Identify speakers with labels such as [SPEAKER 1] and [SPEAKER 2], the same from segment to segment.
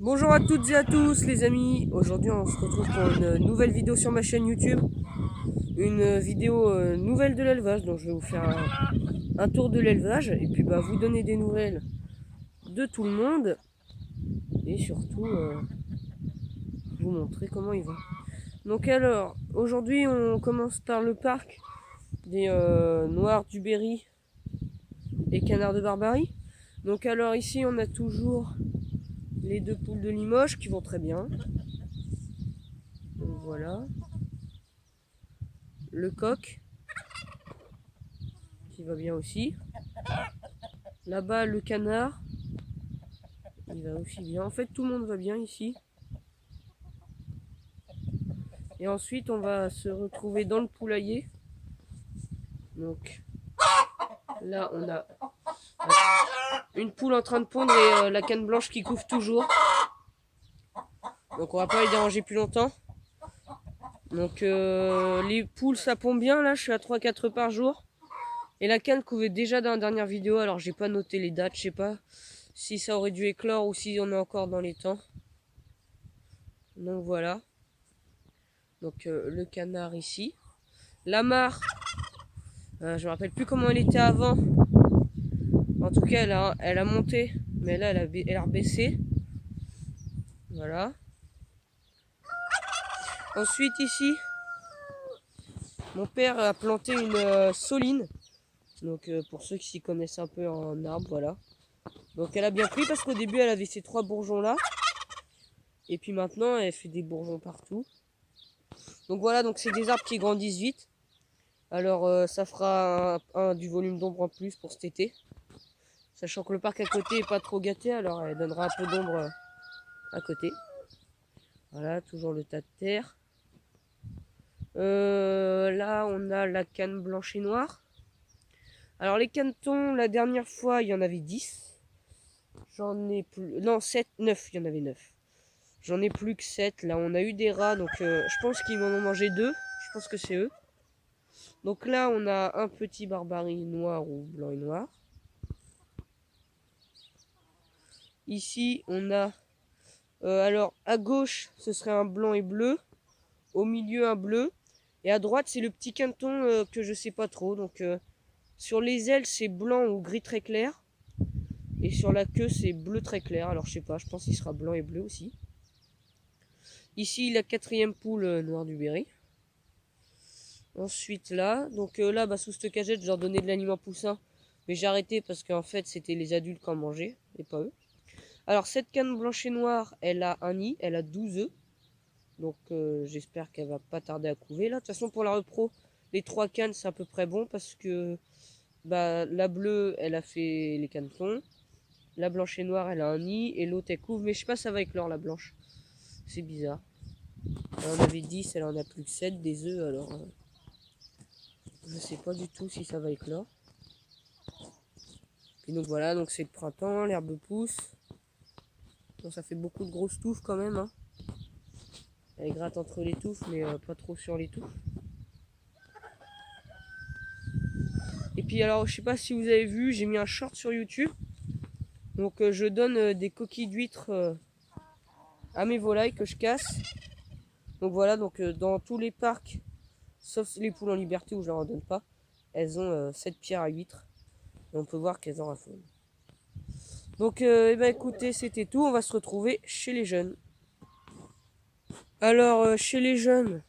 [SPEAKER 1] Bonjour à toutes et à tous les amis, aujourd'hui on se retrouve pour une nouvelle vidéo sur ma chaîne YouTube, une vidéo nouvelle de l'élevage, donc je vais vous faire un tour de l'élevage et puis vous donner des nouvelles de tout le monde et surtout vous montrer comment ils vont. Donc alors, aujourd'hui on commence par le parc des Noirs du Berry et Canards de Barbarie. Donc alors ici on a toujours les deux poules de Limoges qui vont très bien. Donc voilà. Le coq qui va bien aussi. Là-bas le canard, il va aussi bien. En fait tout le monde va bien ici. Et ensuite on va se retrouver dans le poulailler. Donc là on a une poule en train de pondre et la canne blanche qui couve toujours. Donc on va pas les déranger plus longtemps. Donc les poules ça pond bien là, je suis à 3-4 par jour. Et la canne couvait déjà dans la dernière vidéo, alors j'ai pas noté les dates, je sais pas si ça aurait dû éclore ou si on est encore dans les temps. Donc voilà. Donc le canard ici. La mare, je me rappelle plus comment elle était avant. En tout cas elle a monté, mais là elle a rebaissé. Voilà. Ensuite ici, mon père a planté une soline. Donc pour ceux qui s'y connaissent un peu en arbre, voilà. Donc elle a bien pris parce qu'au début elle avait ces 3 bourgeons là. Et puis maintenant elle fait des bourgeons partout. Donc voilà, donc c'est des arbres qui grandissent vite. Alors ça fera du volume d'ombre en plus pour cet été. Sachant que le parc à côté est pas trop gâté, alors elle donnera un peu d'ombre à côté. Voilà, toujours le tas de terre. Là on a la canne blanche et noire. Alors les canetons, la dernière fois il y en avait 10. J'en ai plus... Non, 7, 9, il y en avait 9. J'en ai plus que 7. Là on a eu des rats, donc je pense qu'ils m'en ont mangé 2. Je pense que c'est eux. Donc là, on a un petit barbarie noir ou blanc et noir. Ici, on a... alors, à gauche, ce serait un blanc et bleu. Au milieu, un bleu. Et à droite, c'est le petit canton que je sais pas trop. Donc, sur les ailes, c'est blanc ou gris très clair. Et sur la queue, c'est bleu très clair. Alors, je sais pas, je pense qu'il sera blanc et bleu aussi. Ici, la quatrième poule noire du Berry. Ensuite là, donc là sous cette cagette je leur donnais de l'aliment poussin, mais j'ai arrêté parce qu'en fait c'était les adultes qui en mangeaient et pas eux. Alors cette canne blanche et noire, elle a un nid, elle a 12 œufs, donc j'espère qu'elle va pas tarder à couver là. De toute façon pour la repro, les 3 cannes c'est à peu près bon parce que la bleue elle a fait les canetons, la blanche et noire elle a un nid et l'autre elle couve, mais je sais pas ça va éclore la blanche, c'est bizarre. Elle en avait 10, elle en a plus que 7 des œufs alors... je sais pas du tout si ça va éclore. Et donc voilà, donc c'est le printemps, l'herbe pousse. Bon, ça fait beaucoup de grosses touffes quand même. Hein. Elle gratte entre les touffes, mais pas trop sur les touffes. Et puis alors, je sais pas si vous avez vu, j'ai mis un short sur YouTube. Donc je donne des coquilles d'huîtres à mes volailles que je casse. Donc voilà, donc dans tous les parcs, sauf les poules en liberté où je leur en donne pas, elles ont cette pierre à huîtres. Et on peut voir qu'elles en raffolent. Donc écoutez, c'était tout. On va se retrouver chez les jeunes. Alors chez les jeunes,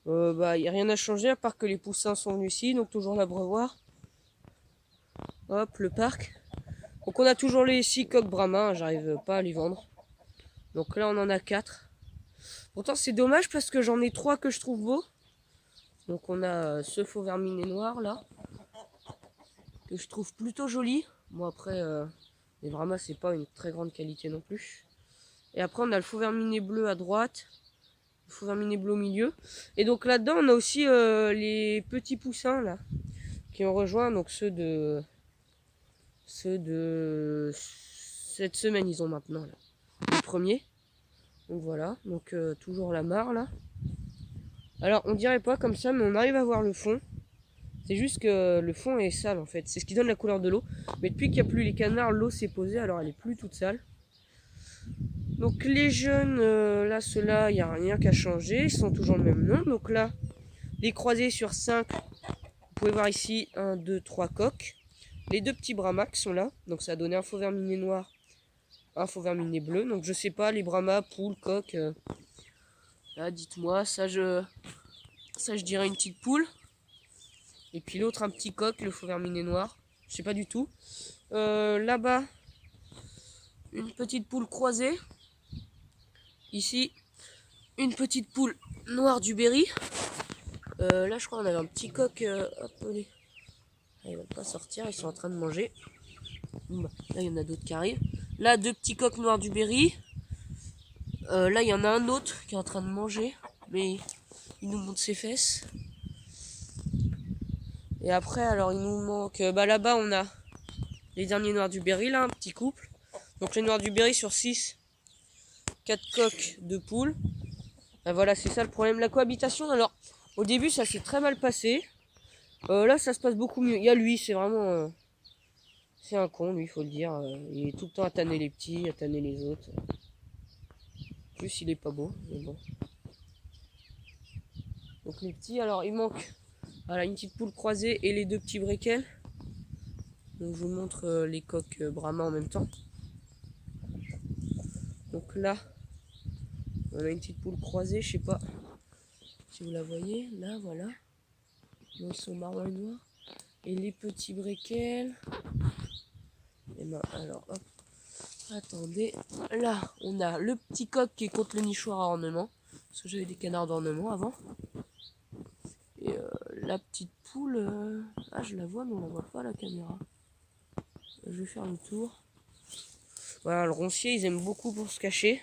[SPEAKER 1] il n'y a rien à changer à part que les poussins sont venus ici. Donc toujours l'abreuvoir. Hop, le parc. Donc on a toujours les 6 coqs brahma. J'arrive pas à les vendre. Donc là on en a 4. Pourtant c'est dommage parce que j'en ai 3 que je trouve beaux. Donc on a ce faux verminé noir là. Que je trouve plutôt joli. Bon après... les Brahma, c'est pas une très grande qualité non plus. Et après, on a le faux verminé bleu à droite. Le faux verminé bleu au milieu. Et donc là-dedans, on a aussi les petits poussins, là. Qui ont rejoint, donc ceux de... cette semaine, ils ont maintenant, là. Les premiers. Donc voilà. Donc toujours la mare, là. Alors, on dirait pas comme ça, mais on arrive à voir le fond. C'est juste que le fond est sale, en fait. C'est ce qui donne la couleur de l'eau. Mais depuis qu'il n'y a plus les canards, l'eau s'est posée, alors elle est plus toute sale. Donc les jeunes, là, ceux-là, il n'y a rien qu'à changer. Ils sont toujours le même nom. Donc là, les croisés sur 5, vous pouvez voir ici 1, 2, 3 coques. Les deux petits brahmas qui sont là. Donc ça a donné un faux verminet noir, un faux verminet bleu. Donc je sais pas, les brahmas, poules, coques. Là, dites-moi, ça je dirais une petite poule. Et puis l'autre, un petit coq, le faux verminet noir. Je sais pas du tout. Là-bas, une petite poule croisée. Ici, une petite poule noire du Berry. Là, je crois qu'on avait un petit coq. Hop, allez. Ah, ils veulent pas sortir, ils sont en train de manger. Bah, là, il y en a d'autres qui arrivent. Là, deux petits coqs noirs du Berry. Là, il y en a un autre qui est en train de manger. Mais il nous montre ses fesses. Et après, alors, il nous manque... bah, là-bas, on a les derniers noirs du Berry, là, un petit couple. Donc, les noirs du Berry sur 6. 4 coqs, 2 poules. Ben voilà, c'est ça le problème. La cohabitation, alors, au début, ça s'est très mal passé. Là, ça se passe beaucoup mieux. Il y a lui, c'est vraiment... c'est un con, lui, il faut le dire. Il est tout le temps à tanner les petits, à tanner les autres. En plus, il est pas beau, mais bon. Donc les petits, alors, il manque voilà, une petite poule croisée et les deux petits briquels. Donc je vous montre les coqs brahma en même temps. Donc là, on a une petite poule croisée, je sais pas si vous la voyez. Là, voilà. Donc, ils sont marron et noir. Et les petits briquels. Et ben alors, hop. Attendez. Là, on a le petit coq qui est contre le nichoir à ornement. Parce que j'avais des canards d'ornement avant. Et la petite poule... ah, je la vois, mais on la voit pas à la caméra. Je vais faire le tour. Voilà, le roncier, ils aiment beaucoup pour se cacher.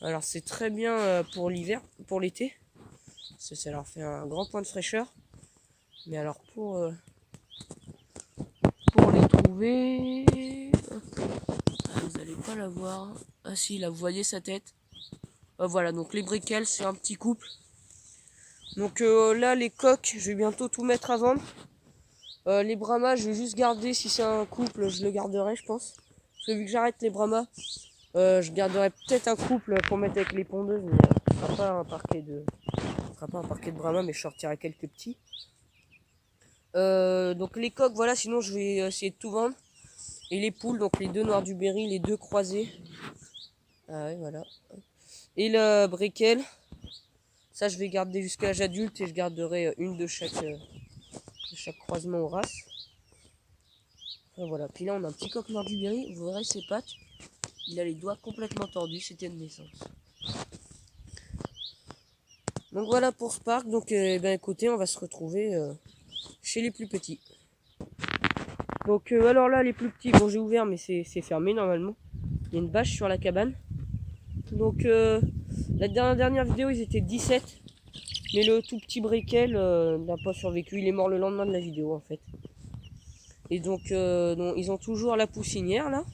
[SPEAKER 1] Alors, c'est très bien pour l'hiver, pour l'été. Ça leur fait un grand point de fraîcheur. Mais alors, pour les trouver... ah, vous n'allez pas la voir. Ah si, là, vous voyez sa tête. Voilà, donc les briquels, c'est un petit couple. Donc là, les coqs, je vais bientôt tout mettre à vendre. Les brahmas, je vais juste garder, si c'est un couple, je le garderai, je pense. Parce que vu que j'arrête les brahmas, je garderai peut-être un couple pour mettre avec les pondeuses, mais ce sera pas un parquet de... ce sera pas un parquet de brahmas, mais je sortirai quelques petits. Donc les coqs, voilà, sinon je vais essayer de tout vendre. Et les poules, donc les deux noirs du Berry, les deux croisés. Ah ouais, voilà. Et le briquel, ça je vais garder jusqu'à l'âge adulte et je garderai une de chaque croisement aux races. Enfin, voilà, puis là on a un petit coq noir du Berry, vous verrez ses pattes. Il a les doigts complètement tordus, c'était de naissance. Donc voilà pour ce parc, donc ben, écoutez, on va se retrouver chez les plus petits. Donc alors là, les plus petits, bon j'ai ouvert mais c'est fermé normalement. Il y a une bâche sur la cabane. Donc la dernière vidéo ils étaient 17. Mais le tout petit briquel n'a pas survécu, il est mort le lendemain de la vidéo en fait. Et donc ils ont toujours la poussinière là.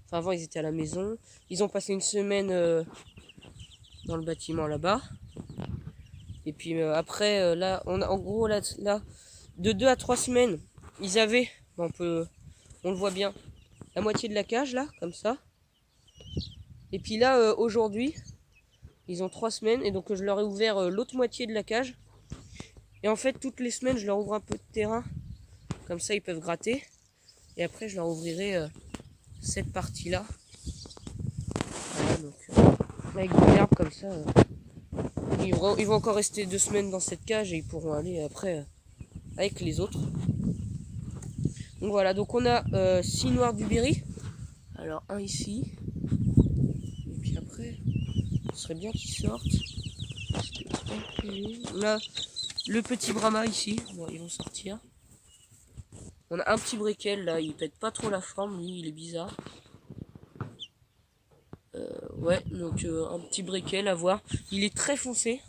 [SPEAKER 1] Enfin avant ils étaient à la maison. Ils ont passé une semaine dans le bâtiment là-bas. Et puis après là, on a en gros là de 2 à 3 semaines, ils avaient, on le voit bien, la moitié de la cage là, comme ça. Et puis là aujourd'hui, ils ont 3 semaines et donc je leur ai ouvert l'autre moitié de la cage. Et en fait toutes les semaines je leur ouvre un peu de terrain, comme ça ils peuvent gratter. Et après je leur ouvrirai cette partie là. Voilà, donc avec de l'herbe comme ça. Ils vont encore rester 2 semaines dans cette cage et ils pourront aller après avec les autres. Donc voilà, donc on a 6 noirs du Berry. Alors un ici. Et puis après, ce serait bien qu'ils sortent. On a le petit brahma ici. Bon, ils vont sortir. On a un petit briquel là, il pète pas trop la forme, lui, il est bizarre. Ouais, donc un petit briquel à voir. Il est très foncé.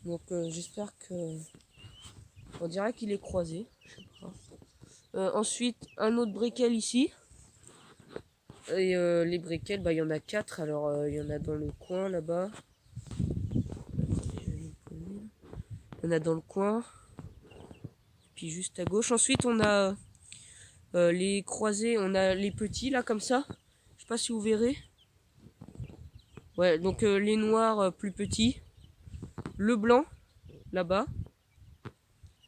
[SPEAKER 1] Donc j'espère que... on dirait qu'il est croisé. Je sais pas. Ensuite, un autre briquel ici. Et les briquels, bah, il y en a 4. Alors, il y en a dans le coin là-bas. Il y en a dans le coin. Puis juste à gauche. Ensuite, on a les croisés. On a les petits là, comme ça. sais pas si vous verrez. Ouais, donc les noirs plus petits. Le blanc, là-bas.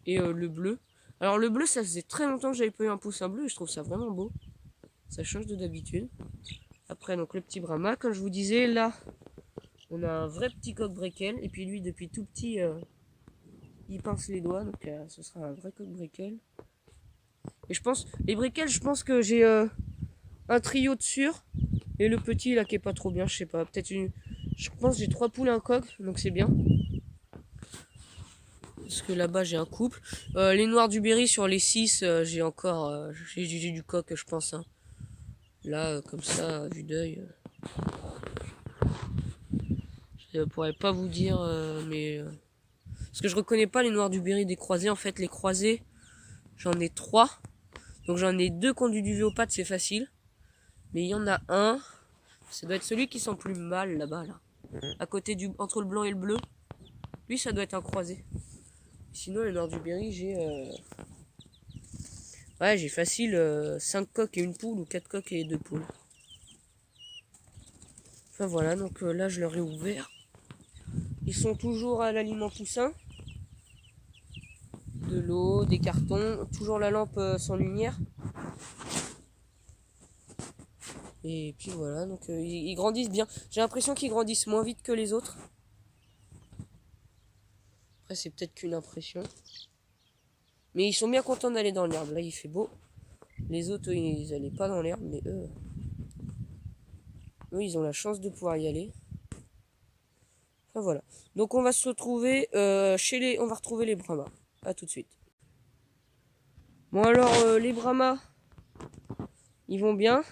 [SPEAKER 1] Et le bleu. Alors le bleu, ça faisait très longtemps que j'avais pas eu un poussin bleu et je trouve ça vraiment beau. Ça change de d'habitude. Après, donc le petit Brahma, comme je vous disais, là, on a un vrai petit coq breckel. Et puis lui, depuis tout petit, il pince les doigts. Donc ce sera un vrai coq breckel. Et je pense, les breckels, je pense que j'ai un trio de sûr. Et le petit là qui est pas trop bien, je sais pas. Peut-être une. Je pense que j'ai 3 poules et un coq, donc c'est bien. Parce que là-bas j'ai un couple. Les noirs du Berry sur les 6, j'ai encore. J'ai du coq, je pense. Hein. Là, comme ça, vue d'œil. Je pourrais pas vous dire, mais. Parce que je reconnais pas les noirs du Berry des croisés. En fait, les croisés, j'en ai 3. Donc j'en ai 2 qui ont du duvet aux pattes, c'est facile. Mais il y en a un. Ça doit être celui qui sent plus mal là-bas, là. À côté du. Entre le blanc et le bleu. Lui, ça doit être un croisé. Sinon, les noirs du Berry, j'ai. Ouais, j'ai facile 5 coqs et une poule ou 4 coqs et 2 poules. Enfin voilà, donc là je leur ai ouvert. Ils sont toujours à l'aliment poussin. De l'eau, des cartons, toujours la lampe sans lumière. Et puis voilà, donc ils grandissent bien. J'ai l'impression qu'ils grandissent moins vite que les autres. Après c'est peut-être qu'une impression. Mais ils sont bien contents d'aller dans l'herbe. Là il fait beau. Les autres ils n'allaient pas dans l'herbe, mais eux ils ont la chance de pouvoir y aller. Enfin voilà. Donc on va se retrouver on va retrouver les Brahmas. A tout de suite. Bon alors les Brahmas, ils vont bien.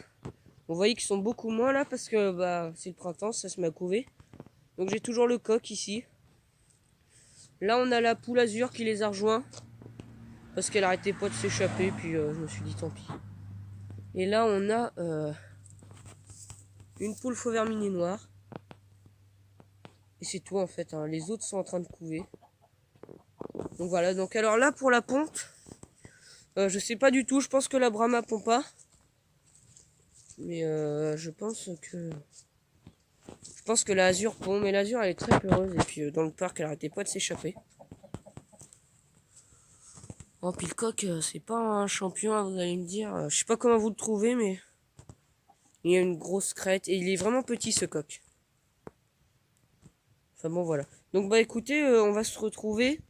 [SPEAKER 1] Vous voyez qu'ils sont beaucoup moins là parce que bah c'est le printemps, ça se met à couver. Donc j'ai toujours le coq ici. Là on a la poule azur qui les a rejoints. Parce qu'elle arrêtait pas de s'échapper, puis je me suis dit tant pis. Et là on a une poule faux verminé noire. Et c'est tout en fait, hein. Les autres sont en train de couver. Donc voilà, donc alors là pour la ponte, je sais pas du tout, je pense que la Brahma pond pas. Mais je pense que la Azur pond, mais l'Azur elle est très peureuse. Et puis dans le parc elle arrêtait pas de s'échapper. Oh puis le coq c'est pas un champion, vous allez me dire. Je sais pas comment vous le trouvez, mais il a une grosse crête et il est vraiment petit ce coq. Enfin bon voilà. Donc bah écoutez, on va se retrouver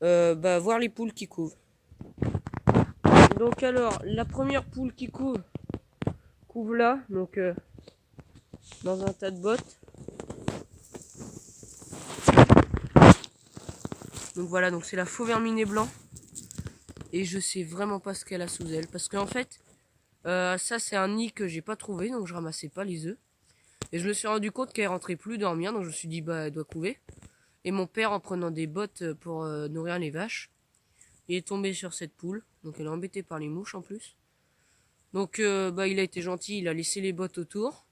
[SPEAKER 1] voir les poules qui couvent. Donc alors la première poule qui couve là, donc dans un tas de bottes. Donc voilà, donc c'est la faux verminet blanc. Et je sais vraiment pas ce qu'elle a sous elle. Parce qu'en fait, ça c'est un nid que j'ai pas trouvé, donc je ramassais pas les œufs. Et je me suis rendu compte qu'elle rentrait plus dormir, donc je me suis dit bah elle doit couver. Et mon père, en prenant des bottes pour nourrir les vaches, il est tombé sur cette poule. Donc elle est embêtée par les mouches en plus. Donc il a été gentil, il a laissé les bottes autour.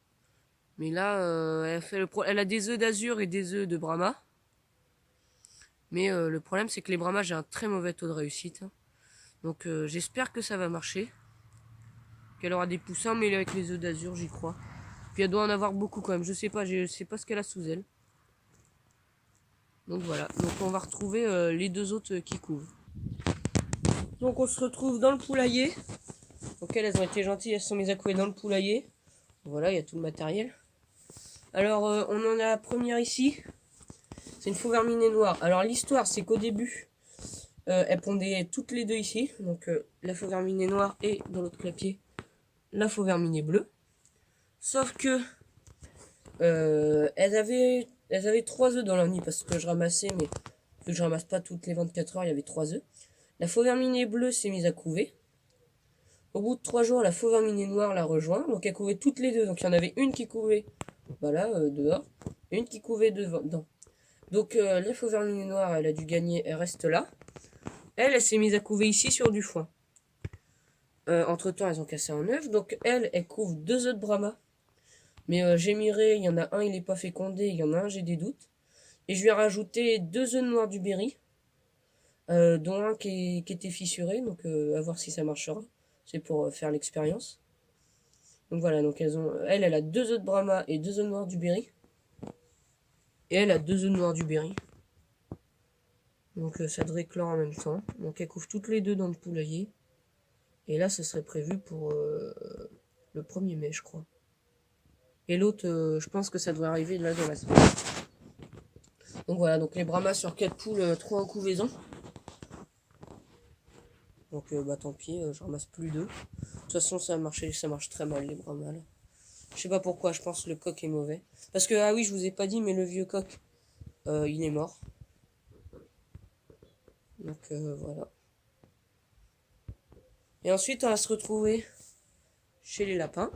[SPEAKER 1] Mais là, elle a des œufs d'azur et des œufs de brahma. Mais le problème, c'est que les brahmas, j'ai un très mauvais taux de réussite. Hein. Donc j'espère que ça va marcher. Qu'elle aura des poussins, mais avec les œufs d'azur, j'y crois. Puis elle doit en avoir beaucoup quand même. Je sais pas ce qu'elle a sous elle. Donc voilà. Donc on va retrouver les deux autres qui couvent. Donc on se retrouve dans le poulailler. Donc elles ont été gentilles, elles se sont mises à couver dans le poulailler. Voilà, il y a tout le matériel. Alors on en a la première ici. C'est une faux verminée noire. Alors l'histoire c'est qu'au début, elles pondaient toutes les deux ici. Donc la faux verminée noire et dans l'autre clapier, la faux verminée bleue. Sauf que elles avaient 3 œufs dans leur nid parce que je ramassais, mais vu que je ramasse pas toutes les 24 heures, il y avait 3 œufs. La faux verminée bleue s'est mise à couver. Au bout de 3 jours, la faux verminée noire l'a rejoint. Donc elle couvait toutes les deux. Donc il y en avait une qui couvait dehors, et une qui couvait dedans. Donc la faux verminée noire, elle a dû gagner, elle reste là. Elle s'est mise à couver ici sur du foin. Entre temps, elles ont cassé un œuf. Donc elle couvre 2 œufs de Brahma. Mais j'ai miré, il y en a un, il n'est pas fécondé, il y en a un, j'ai des doutes. Et je lui ai rajouté 2 œufs noirs du Berry, dont un qui était fissuré, donc à voir si ça marchera. C'est pour faire l'expérience. Donc voilà, donc elle a 2 œufs de Brahma et 2 œufs noirs du Berry. Et elle a 2 œufs noirs du Berry. Donc ça devrait éclore en même temps. Donc elle couche toutes les deux dans le poulailler. Et là, ça serait prévu pour le 1er mai, je crois. Et l'autre, je pense que ça devrait arriver là dans la semaine. Donc voilà, donc les Brahmas sur 4 poules, 3 en couvaison. Donc bah tant pis, je ramasse plus d'œufs. De toute façon, ça marche très mal les Brahmas là. Je sais pas pourquoi, je pense que le coq est mauvais. Parce que, ah oui, je vous ai pas dit, mais le vieux coq, il est mort. Donc voilà. Et ensuite, on va se retrouver chez les lapins.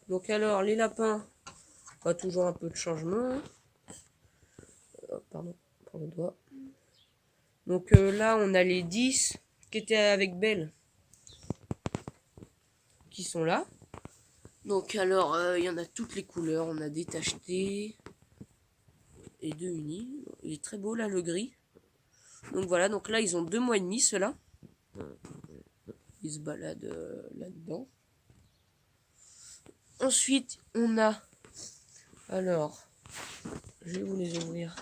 [SPEAKER 1] Donc alors, les lapins, pas toujours un peu de changement. Pardon, pour le doigt. Donc là, on a les 10 qui étaient avec Belle, qui sont là. Donc alors, il y en a toutes les couleurs. On a des tachetés et 2 unis. Il est très beau là, le gris. Donc voilà, donc là, ils ont 2 mois et demi, ceux-là. Ils se baladent là-dedans. Ensuite, on a... Alors, je vais vous les ouvrir.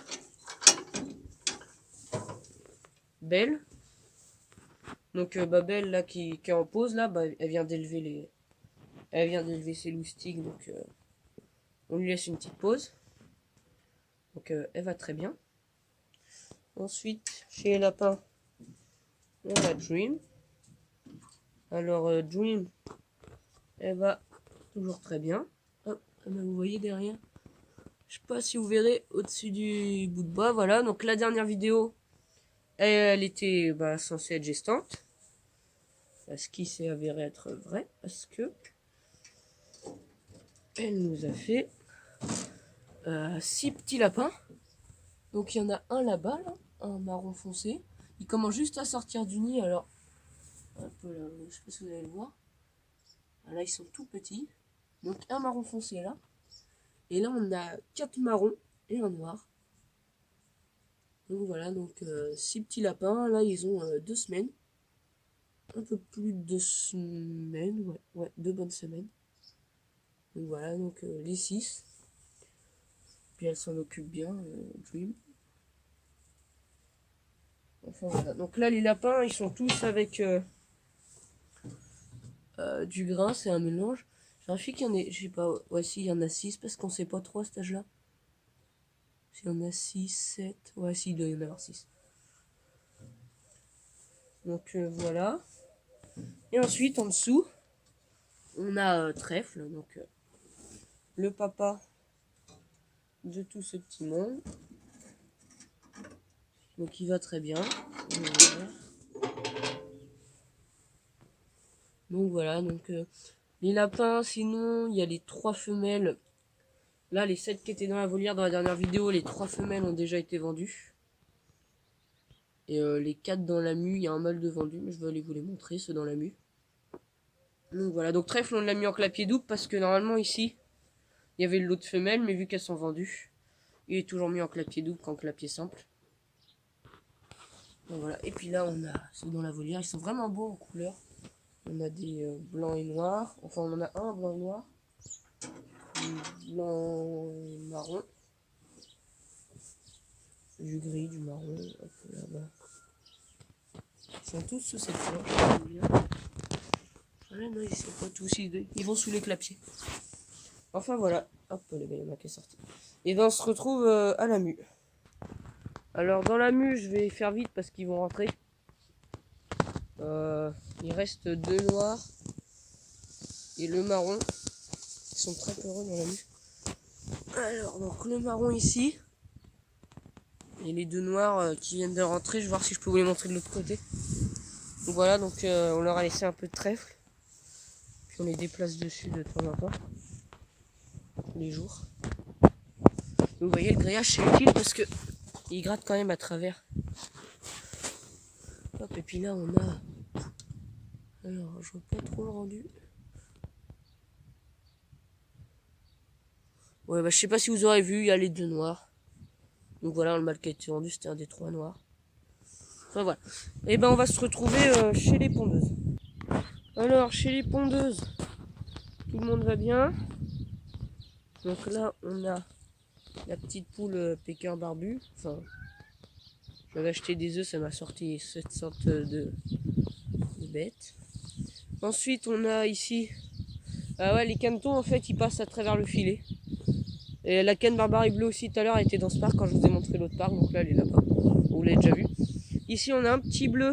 [SPEAKER 1] Belle. Donc Belle là qui est en pause là, bah, elle vient d'élever ses loustiques, donc on lui laisse une petite pause. Donc elle va très bien. Ensuite, chez les lapins, on a Dream. Alors Dream, elle va toujours très bien. Hop, vous voyez derrière. Je sais pas si vous verrez au-dessus du bout de bois. Voilà, donc la dernière vidéo, elle était censée être gestante. Ce qui s'est avéré être vrai, parce que elle nous a fait 6 petits lapins. Donc il y en a un là-bas, là, un marron foncé. Il commence juste à sortir du nid, alors un peu là, je sais pas si vous allez le voir. Là ils sont tout petits. Donc un marron foncé là. Et là on a 4 marrons et un noir. Donc voilà, donc 6 petits lapins. Là ils ont 2 semaines. Un peu plus de 2 semaines, ouais, 2 bonnes semaines. Donc voilà, donc les 6. Puis elle s'en occupe bien, Dream. Enfin voilà, donc là les lapins ils sont tous avec du grain, c'est un mélange. J'ai un qu'il y en a, je sais pas, ouais si il y en a 6 parce qu'on sait pas trop à cet âge là. S'il y en a 6, 7, ouais si il doit y en avoir 6. Donc voilà. Et ensuite en dessous, on a Trèfle, donc le papa de tout ce petit monde. Donc il va très bien. Donc voilà, donc les lapins, sinon il y a les 3 femelles. Là, les 7 qui étaient dans la volière dans la dernière vidéo, les 3 femelles ont déjà été vendues. Et les 4 dans la mue, il y a un mâle de vendu, mais je vais aller vous les montrer, ceux dans la mue. Donc voilà, donc Trèfle, on l'a mis en clapier double parce que normalement ici, il y avait le lot de femelles, mais vu qu'elles sont vendues, il est toujours mis en clapier double qu'en clapier simple. Donc voilà, et puis là, on a ceux dans la volière, ils sont vraiment beaux en couleur. On a des blancs et noirs, enfin on en a un blanc et noir, blanc et marron, du gris, du marron, hop là-bas. Ils sont tous sous cette planche. Voilà, non, ils sont pas tous, ils vont sous les clapiers. Enfin voilà, hop, les gars, il y en a qui est sorti. Et ben on se retrouve à la mue. Alors dans la mue, je vais faire vite parce qu'ils vont rentrer. Il reste 2 noirs et le marron. Ils sont très peureux dans la mue. Alors donc le marron ici. Et les 2 noirs qui viennent de rentrer, je vais voir si je peux vous les montrer de l'autre côté. Donc voilà, donc on leur a laissé un peu de trèfle. Puis on les déplace dessus de temps en temps. Les jours. Donc vous voyez, le grillage c'est utile parce que il gratte quand même à travers. Hop, et puis là on a... Alors, je vois pas trop le rendu. Ouais, bah je sais pas si vous aurez vu, il y a les 2 noirs. Donc voilà, le mâle qui a été vendu, c'était un des 3 noirs. Enfin voilà. Et ben on va se retrouver chez les pondeuses. Alors, chez les pondeuses, tout le monde va bien. Donc là, on a la petite poule Pékin barbu. Enfin, j'avais acheté des œufs, ça m'a sorti cette sorte de bête. Ensuite, on a ici... Ah ouais, les canetons, en fait, ils passent à travers le filet. Et la canne barbarie bleue aussi, tout à l'heure, elle était dans ce parc quand je vous ai montré l'autre parc. Donc là, elle est là-bas. Vous l'avez déjà vu. Ici, on a un petit bleu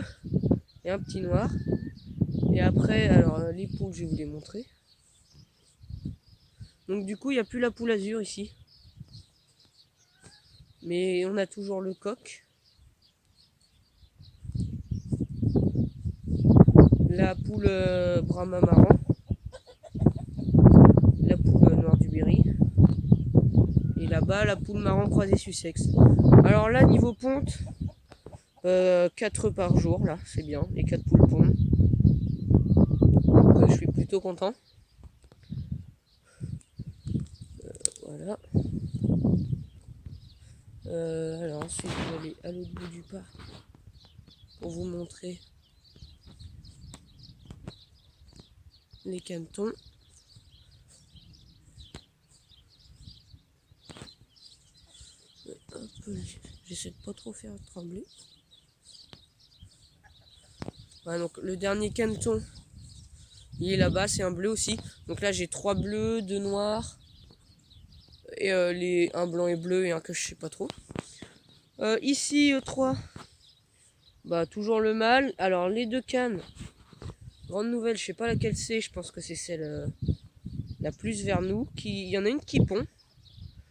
[SPEAKER 1] et un petit noir. Et après, alors, les poules, je vais vous les montrer. Donc du coup, il n'y a plus la poule azur ici. Mais on a toujours le coq. La poule Brahma marron. La poule noire du Berry. Et là-bas, la poule marron croisée Sussex. Alors là, niveau ponte, 4 par jour, là, c'est bien. Les 4 poules pondent. Je suis plutôt content. Voilà. Alors ensuite, je vais aller à l'autre bout du parc pour vous montrer les canetons. Hop, j'essaie de pas trop faire trembler. Voilà, donc le dernier caneton, il est là-bas, c'est un bleu aussi. Donc là, j'ai 3 bleus, 2 noirs, et un blanc et bleu et un que je sais pas trop. Ici, 3, bah toujours le mâle. Alors les 2 cannes, grande nouvelle, je sais pas laquelle c'est, je pense que c'est celle la plus vers nous. Il y en a une qui pond.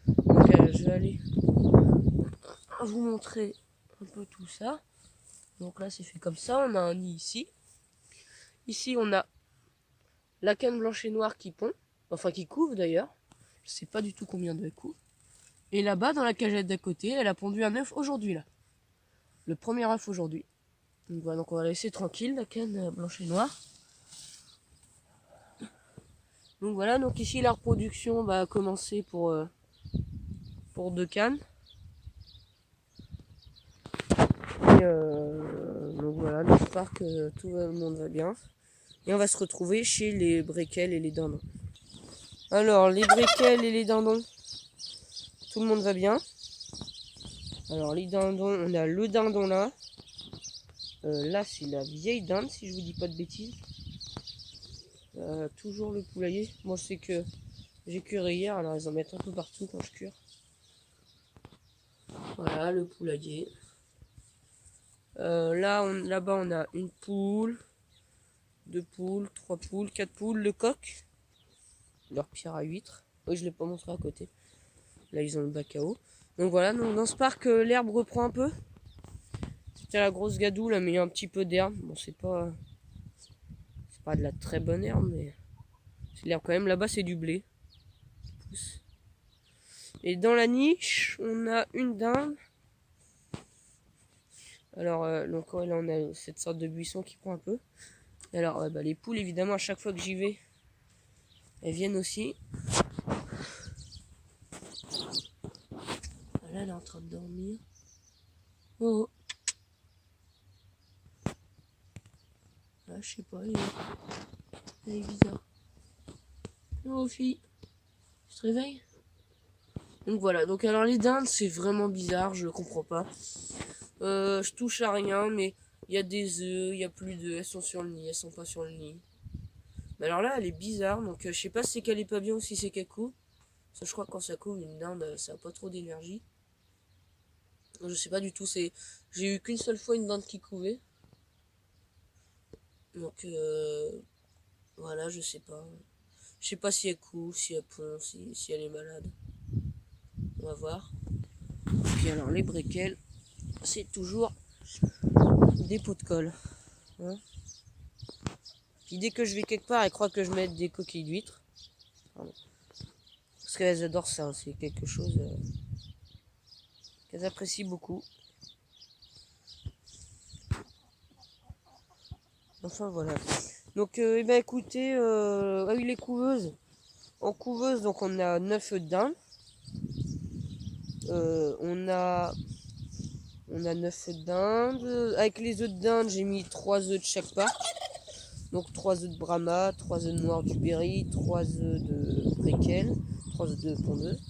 [SPEAKER 1] Donc je vais aller vous montrer un peu tout ça. Donc là, c'est fait comme ça, on a un nid ici. Ici, on a la canne blanche et noire qui pond, enfin qui couve d'ailleurs. Je sais pas du tout combien de coups. Et là-bas, dans la cagette d'à côté, elle a pondu un œuf aujourd'hui là. Le premier œuf aujourd'hui. Donc voilà, donc on va la laisser tranquille, la canne blanche et noire. Donc voilà, donc ici la reproduction va commencer pour 2 cannes. Et donc voilà, donc j'espère que tout le monde va bien. Et on va se retrouver chez les briquels et les dindons. Alors, les briquels et les dindons, tout le monde va bien. Alors, les dindons, on a le dindon là. Là, c'est la vieille dinde, si je vous dis pas de bêtises. Toujours le poulailler. Moi, c'est que j'ai curé hier, alors ils en mettent un peu partout quand je cure. Voilà, le poulailler. Là-bas, on a une poule, 2 poules, 3 poules, 4 poules, le coq, leur pierre à huître. Oui, je ne l'ai pas montré à côté. Là, ils ont le bac à eau. Donc voilà, donc dans ce parc, l'herbe reprend un peu. C'était la grosse gadoue, là, mais il y a un petit peu d'herbe. Bon, c'est pas de la très bonne herbe, mais c'est l'herbe quand même. Là-bas, c'est du blé. Et dans la niche, on a une dinde. Alors, donc ouais, là, on a cette sorte de buisson qui prend un peu. Et alors, bah, les poules, évidemment, à chaque fois que j'y vais, elles viennent aussi. Là, elle est en train de dormir. Oh, ah, je sais pas, elle est bizarre. Oh, fille, tu te réveilles? Donc voilà, donc alors les dindes, c'est vraiment bizarre, je comprends pas. Je touche à rien, mais il y a des œufs, il y a plus d'œufs, elles sont sur le nid, elles sont pas sur le nid. Mais alors là, elle est bizarre, donc je sais pas si c'est qu'elle est pas bien ou si c'est qu'elle couve. Parce que je crois que quand ça couve, une dinde, ça a pas trop d'énergie. Je sais pas du tout, j'ai eu qu'une seule fois une dinde qui couvait. Donc voilà, je sais pas. Je sais pas si elle couve, si elle pond, si elle est malade. On va voir. Puis alors les briquels, c'est toujours des pots de colle. Hein. Puis dès que je vais quelque part, elles croient que je mette des coquilles d'huîtres. Parce qu'elles adorent ça, c'est quelque chose qu'elles apprécient beaucoup. Enfin voilà. Donc eh ben écoutez, ah oui les couveuses. En couveuse, donc on a 9 œufs de dinde. On a 9 œufs de dinde. Avec les œufs de dinde, j'ai mis 3 œufs de chaque part. Donc 3 œufs de Brahma, 3 œufs de noir du Berry, 3 œufs de Breckel, 3 œufs de pondeuse.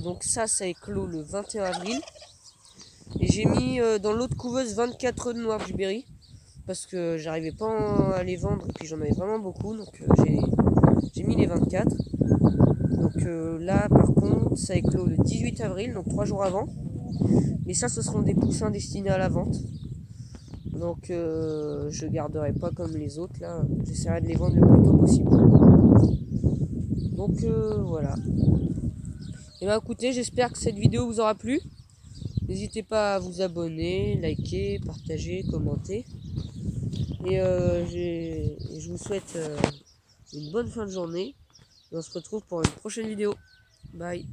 [SPEAKER 1] Donc ça éclot le 21 avril. Et j'ai mis dans l'autre couveuse 24 œufs de noir du Berry. Parce que j'arrivais pas à les vendre et puis j'en avais vraiment beaucoup. Donc j'ai mis les 24. Donc là par contre ça éclot le 18 avril, donc 3 jours avant. Mais ça ce seront des poussins destinés à la vente. Donc je garderai pas comme les autres là. J'essaierai de les vendre le plus tôt possible. Donc voilà. Et bien écoutez, j'espère que cette vidéo vous aura plu. N'hésitez pas à vous abonner, liker, partager, commenter. Et je vous souhaite une bonne fin de journée. Et on se retrouve pour une prochaine vidéo. Bye.